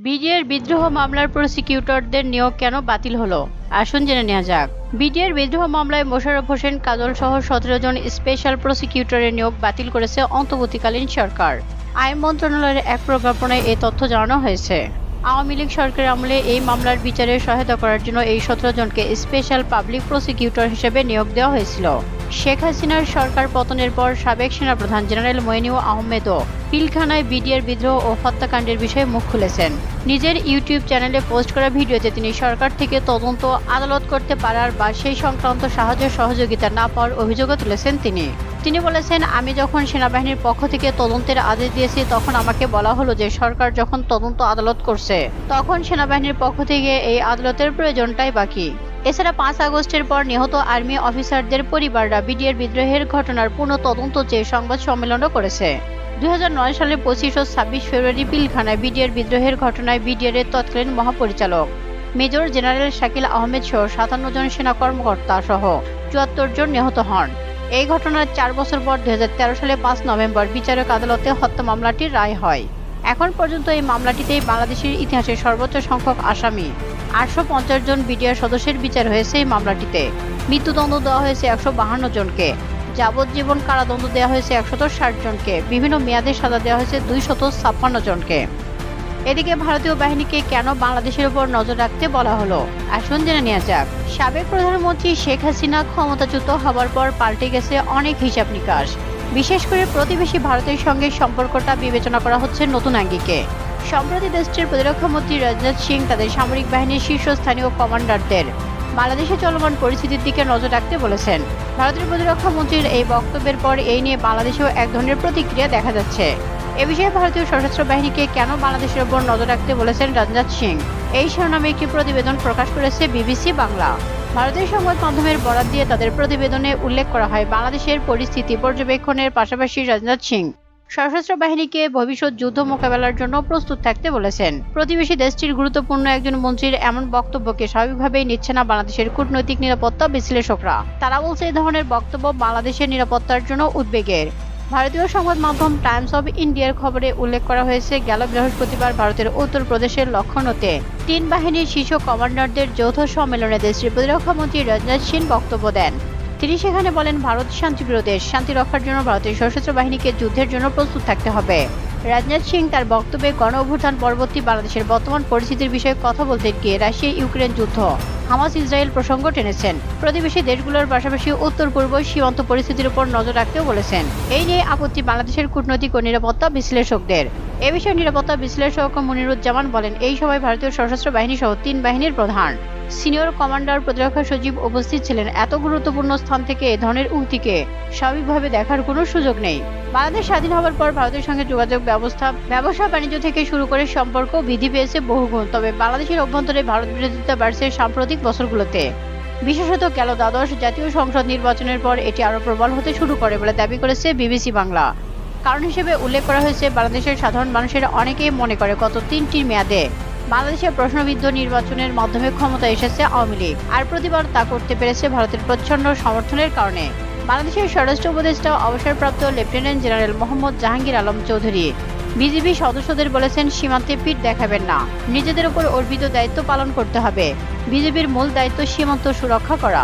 BDR বিদ্রোহ মামলার প্রসিকিউটরদের নিয়োগ কেন বাতিল হলো? আসুন জেনে নেওয়া যাক। বিডিআর বিদ্রোহ মামলায় মোশাররফ হোসেন কাজল সহ ১৭ জন স্পেশাল প্রসিকিউটরের নিয়োগ বাতিল করেছে অন্তর্বর্তীকালীন সরকার। আইন মন্ত্রণালয়ের এক প্রজ্ঞাপনে এই তথ্য জানানো হয়েছে। আওয়ামী লীগ সরকারের আমলে এই মামলার বিচারে সহায়তা করার জন্য এই ১৭ জনকে স্পেশাল পাবলিক প্রসিকিউটর হিসেবে নিয়োগ দেওয়া হয়েছিল। শেখ হাসিনার সরকার পতনের পর সাবেক সেনাপ্রধান জেনারেল মইনুল আহমেদও পিলখানায় বিডিআর বিদ্রোহ ও হত্যাকাণ্ডের বিষয়ে মুখ খুলেছেন। নিজের ইউটিউব চ্যানেলে পোস্ট করা ভিডিওতে তিনি সরকার থেকে তদন্ত আদালত করতে পারার বা সেই সংক্রান্ত সাহায্য সহযোগিতা না পাওয়ার অভিযোগও তুলেছেন তিনি বলেছেন, আমি যখন সেনাবাহিনীর পক্ষ থেকে তদন্তের আদেশ দিয়েছি তখন আমাকে বলা হলো যে সরকার যখন তদন্ত আদালত করছে তখন সেনাবাহিনীর পক্ষ থেকে এই আদালতের প্রয়োজনটাই বাকি। এছাড়া ৫ আগস্টের পর নিহত আর্মি অফিসারদের পরিবাররা বিডিআর বিদ্রোহের ঘটনার পুনঃ তদন্ত চেয়ে সংবাদ সম্মেলনও করেছে। ২০০৯ সালের ২৫ ও ২৬ ফেব্রুয়ারি পিলখানায় বিডিআর বিদ্রোহের ঘটনায় বিডিআর-এর তৎকালীন মহাপরিচালক মেজর জেনারেল শাকিল আহমেদ সহ ৫৭ জন সেনা কর্মকর্তা সহ ৭৪ জন নিহত হন। এই ঘটনার ৪ বছর পর ২০১৩ সালে ৫ নভেম্বর বিচারক আদালতে হত্যা মামলাটির রায় হয়। এখন পর্যন্ত এই মামলাটিতেই বাংলাদেশের ইতিহাসে সর্বোচ্চ সংখ্যক আসামি ৮৫০ জন বিডিআর সদস্যের বিচার হয়েছে। এই মামলাটিতে মৃত্যুদণ্ড দেওয়া হয়েছে ১৫২ জনকে, যাবজ্জীবন কারাদণ্ড দেওয়া হয়েছে ১৬০ জনকে, বিভিন্ন মেয়াদে সাজা দেওয়া হয়েছে ২৫৬ জনকে। এদিকে ভারতীয় বাহিনীকে কেন বাংলাদেশের উপর নজর রাখতে বলা হলো? আসুন জেনে নেওয়া যাক। সাবেক প্রধানমন্ত্রী শেখ হাসিনা ক্ষমতাচ্যুত হবার পর পাল্টে গেছে অনেক হিসাব নিকাশ। বিশেষ করে প্রতিবেশী ভারতের সঙ্গে সম্পর্কটা বিবেচনা করা হচ্ছে নতুন আঙ্গিকে। সম্প্রতি দেশটির প্রতিরক্ষামন্ত্রী রাজনাথ সিং তাদের সামরিক বাহিনীর শীর্ষস্থানীয় কমান্ডারদের বাংলাদেশে চলমান পরিস্থিতির দিকে নজর রাখতে বলেছেন। ভারতের প্রতিরক্ষা মন্ত্রীর এই বক্তব্যের পর এই নিয়ে বাংলাদেশেও এক ধরনের প্রতিক্রিয়া দেখা যাচ্ছে। এ বিষয়ে ভারতীয় সশস্ত্র বাহিনীকে কেন বাংলাদেশের উপর নজর রাখতে বলেছেন রাজনাথ সিং, এই শিরোনামে একটি প্রতিবেদন প্রকাশ করেছে বিবিসি বাংলা। ভারতের সংবাদ মাধ্যমের বরাত দিয়ে তাদের প্রতিবেদনে উল্লেখ করা হয়, বাংলাদেশের পরিস্থিতি পর্যবেক্ষণের পাশাপাশি রাজনাথ সিং সশস্ত্র বাহিনীকে ভবিষ্যৎ যুদ্ধ মোকাবেলার জন্য প্রস্তুত থাকতে বলেছেন। প্রতিবেশী দেশটির গুরুত্বপূর্ণ একজন মন্ত্রীর এমন বক্তব্যকে স্বাভাবিকভাবেই নিচ্ছে না বাংলাদেশের কূটনৈতিক নিরাপত্তা বিশ্লেষকরা। তারা বলছে, এই ধরনের বক্তব্য বাংলাদেশের নিরাপত্তার জন্য উদ্বেগের। ভারতীয় সংবাদ মাধ্যম টাইমস অব ইন্ডিয়ার খবরে উল্লেখ করা হয়েছে, গেল বৃহস্পতিবার ভারতের উত্তরপ্রদেশের লখনৌতে ৩ বাহিনীর শীর্ষ কমান্ডারদের যৌথ সম্মেলনে দেশটির প্রতিরক্ষামন্ত্রী রাজনাথ সিং বক্তব্য দেন। তিনি সেখানে বলেন, ভারত শান্তিপ্রিয় দেশ, শান্তি রক্ষার জন্য ভারতের সশস্ত্র বাহিনীকে যুদ্ধের জন্য প্রস্তুত থাকতে হবে। রাজনাথ সিং তার বক্তব্যে গণ অভ্যুত্থান পরবর্তী বাংলাদেশের বর্তমান পরিস্থিতির বিষয়ে কথা বলতে গিয়ে রাশিয়া ইউক্রেন যুদ্ধ, হামাস ইসরায়েল প্রসঙ্গ টেনেছেন। প্রতিবেশী দেশগুলোর পাশাপাশি উত্তর পূর্ব সীমান্ত পরিস্থিতির উপর নজর রাখতেও বলেছেন। এই নিয়ে আপত্তি বাংলাদেশের কূটনৈতিক ও নিরাপত্তা বিশ্লেষকদের। এ বিষয়ে নিরাপত্তা বিশ্লেষক মনিরুজ্জামান বলেন, এই সভায় ভারতীয় সশস্ত্র বাহিনী সহ ৩ বাহিনীর প্রধান, সিনিয়র কমান্ডার, প্রতিরক্ষা সচিব উপস্থিত ছিলেন। এত গুরুত্বপূর্ণ স্থান থেকে এ ধরনের উক্তিকে স্বাভাবিকভাবে দেখার কোনো সুযোগ নেই। বাংলাদেশ স্বাধীন হবার পর ভারতের সঙ্গে যোগাযোগ ব্যবস্থা, ব্যবসা বাণিজ্য থেকে শুরু করে সম্পর্ক বৃদ্ধি পেয়েছে বহুগুণ। তবে বাংলাদেশের অভ্যন্তরে ভারত বিরোধিতা বাড়ছে সাম্প্রতিক বছরগুলোতে। বিশেষত গেল দ্বাদশ জাতীয় সংসদ নির্বাচনের পর এটি আরও প্রবল হতে শুরু করে বলে দাবি করেছে বিবিসি বাংলা। কারণ হিসেবে উল্লেখ করা হয়েছে, বাংলাদেশের সাধারণ মানুষের অনেকেই মনে করে গত ৩টি মেয়াদে বাংলাদেশের প্রশ্নবিদ্ধ নির্বাচনের মাধ্যমে ক্ষমতায় এসেছে আওয়ামী লীগ, আর প্রতিবার তা করতে পেরেছে ভারতের প্রচ্ছন্ন সমর্থনের কারণে। বাংলাদেশের স্বরাষ্ট্র উপদেষ্টা অবসরপ্রাপ্ত lieutenant general Mohammad Jahangir Alam Chowdhury BGB সদস্যদের বলেছেন, সীমান্তে পিঠ দেখাবেন না, নিজেদের উপর অর্পিত দায়িত্ব পালন করতে হবে। বিজিবির মূল দায়িত্ব সীমান্ত সুরক্ষা করা।